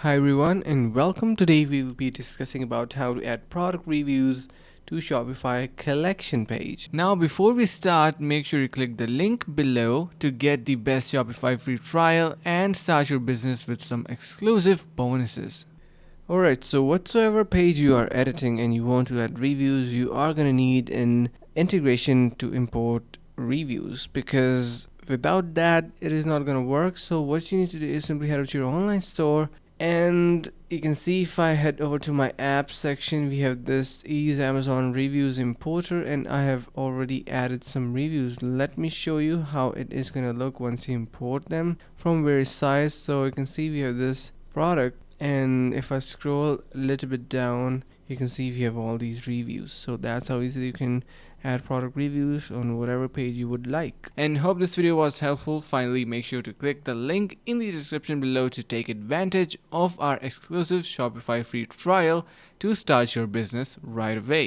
Hi everyone and welcome. Today we will be discussing about how to add product reviews to Shopify collection page. Now before we start, make sure you click the link below to get the best Shopify free trial and start your business with some exclusive bonuses. Alright, so whatsoever page you are editing and you want to add reviews, you are going to need an integration to import reviews, because without that it is not going to work. So what you need to do is simply head over to your online store, and you can see if I head over to my apps section, we have this Ease Amazon Reviews Importer, and I have already added some reviews. Let me show you how it is going to look once you import them from various sites. So you can see we have this product, and if I scroll a little bit down, you can see we have all these reviews. So that's how easily you can add product reviews on whatever page you would like. And hope this video was helpful. Finally, make sure to click the link in the description below to take advantage of our exclusive Shopify free trial to start your business right away.